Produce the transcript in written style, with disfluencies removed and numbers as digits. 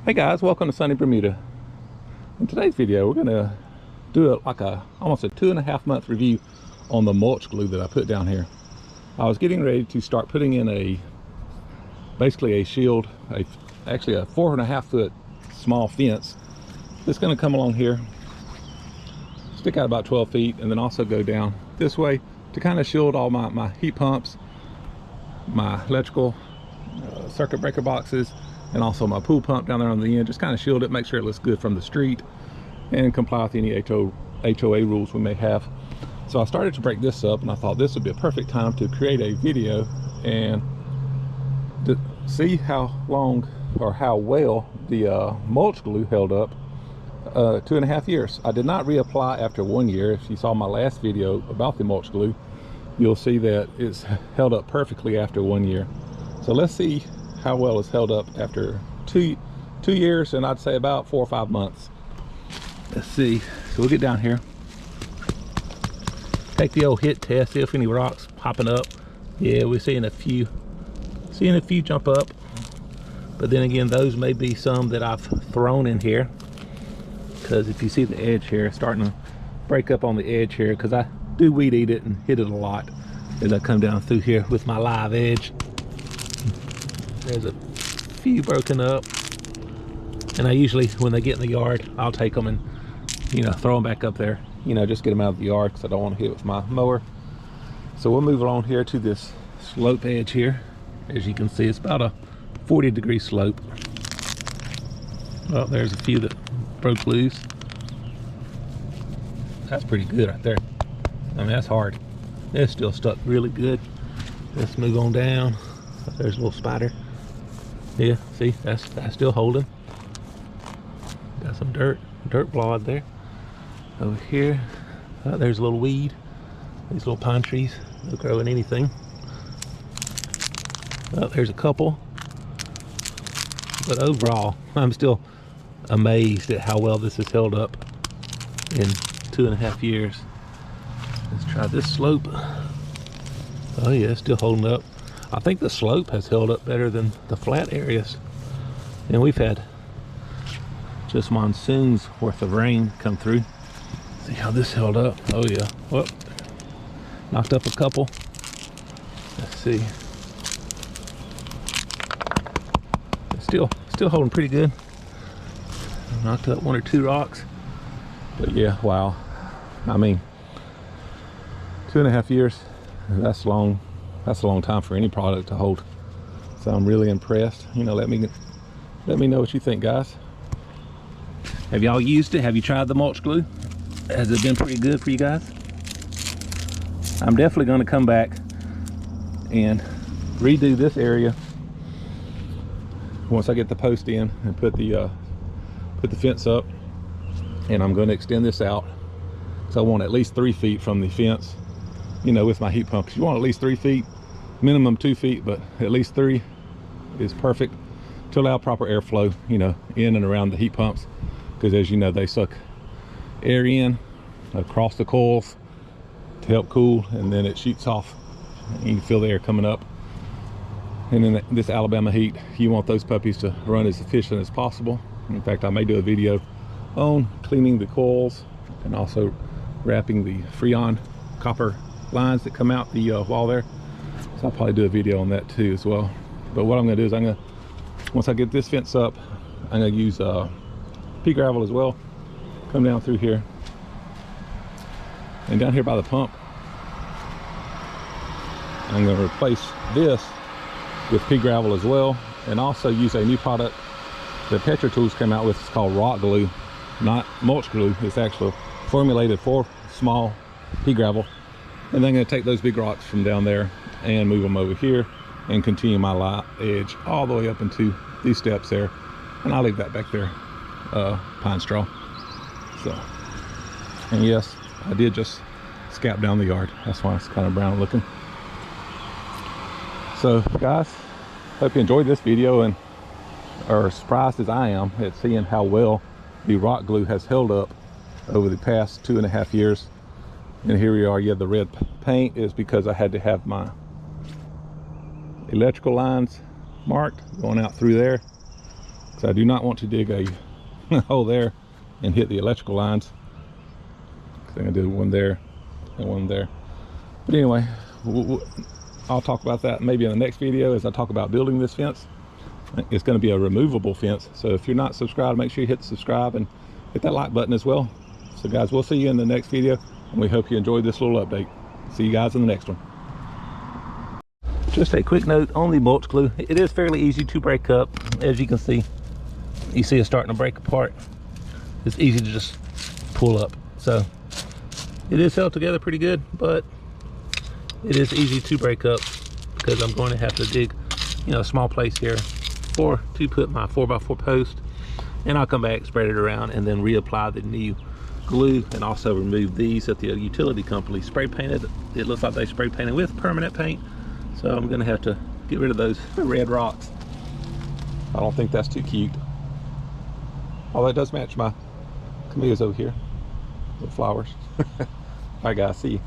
Hey guys, welcome to sunny Bermuda. In today's video, we're gonna do almost a 2.5 month review on the mulch glue that I put down here. I was getting ready to start putting in basically a shield, actually a 4.5 foot small fence that's gonna come along here, stick out about 12 feet, and then also go down this way to kind of shield all my heat pumps, my electrical circuit breaker boxes, and also my pool pump down there on the end. Just kind of shield it, make sure it looks good from the street, and comply with any HOA rules we may have. So I started to break this up, and I thought this would be a perfect time to create a video and to see how long or how well the mulch glue held up 2.5 years. I did not reapply after 1 year. If you saw my last video about the mulch glue, you'll see that it's held up perfectly after 1 year. So let's see how well it's held up after two years, and I'd say about 4 or 5 months. Let's see. So we'll get down here, take the old hit test, see if any rocks popping up. Yeah, we're seeing a few jump up, but then again, those may be some that I've thrown in here, because if you see the edge here starting to break up on the edge here, because I do weed eat it and hit it a lot as I come down through here with my live edge. There's a few broken up, and I usually, when they get in the yard, I'll take them and, you know, throw them back up there, you know, just get them out of the yard because I don't want to hit it with my mower. So we'll move along here to this slope edge here. As you can see, it's about a 40-degree slope. Well, there's a few that broke loose. That's pretty good right there. I mean, that's hard. It's still stuck really good. Let's move on down. There's a little spider. Yeah, see, that's still holding. Got some dirt blod there. Over here, there's a little weed. These little pine trees, they'll grow in anything. There's a couple. But overall, I'm still amazed at how well this has held up in 2.5 years. Let's try this slope. Oh yeah, it's still holding up. I think the slope has held up better than the flat areas. And we've had just monsoons worth of rain come through. See how this held up. Oh yeah. Whoop. Knocked up a couple. Let's see. It's still holding pretty good. Knocked up 1 or 2 rocks. But yeah, wow. I mean, 2.5 years, that's long. That's a long time for any product to hold. So I'm really impressed. You know, let me know what you think, guys. Have y'all used it? Have you tried the mulch glue? Has it been pretty good for you guys? I'm definitely going to come back and redo this area once I get the post in and put the fence up, and I'm going to extend this out. So I want at least 3 feet from the fence, you know, with my heat pump. 'Cause you want at least 3 feet, minimum 2 feet, but at least 3 is perfect to allow proper airflow, you know, in and around the heat pumps, because as you know, they suck air in across the coils to help cool, and then it shoots off. You can feel the air coming up. And then this Alabama heat, you want those puppies to run as efficient as possible. In fact, I may do a video on cleaning the coils and also wrapping the Freon copper lines that come out the wall there. So I'll probably do a video on that too as well. But what I'm going to do is once I get this fence up, I'm going to use pea gravel as well. Come down through here, and down here by the pump, I'm going to replace this with pea gravel as well, and also use a new product that Petra Tools came out with. It's called rock glue, not mulch glue. It's actually formulated for small pea gravel. And then I'm going to take those big rocks from down there and move them over here and continue my light edge all the way up into these steps there. And I'll leave that back there, pine straw. So, and yes, I did just scalp down the yard. That's why it's kind of brown looking. So guys, hope you enjoyed this video and are surprised as I am at seeing how well the rock glue has held up over the past 2.5 years. And here we are. Yeah, the red paint is because I had to have my electrical lines marked going out through there. because So I do not want to dig a hole there and hit the electrical lines. I'm gonna do one there and one there. But anyway, I'll talk about that maybe in the next video as I talk about building this fence. It's going to be a removable fence, so if you're not subscribed, make sure you hit the subscribe and hit that like button as well. So guys, we'll see you in the next video, and we hope you enjoyed this little update. See you guys in the next one. Just a quick note on the mulch glue. It is fairly easy to break up. As you can see, you see it starting to break apart. It's easy to just pull up. So it is held together pretty good, but it is easy to break up because I'm going to have to dig, you know, a small place here to put my 4x4 post, and I'll come back, spread it around, and then reapply the new glue, and also remove these that the utility company spray painted. It looks like they spray painted with permanent paint, so I'm going to have to get rid of those red rocks. I don't think that's too cute, although it does match my camellias over here, the flowers. All right guys, see you.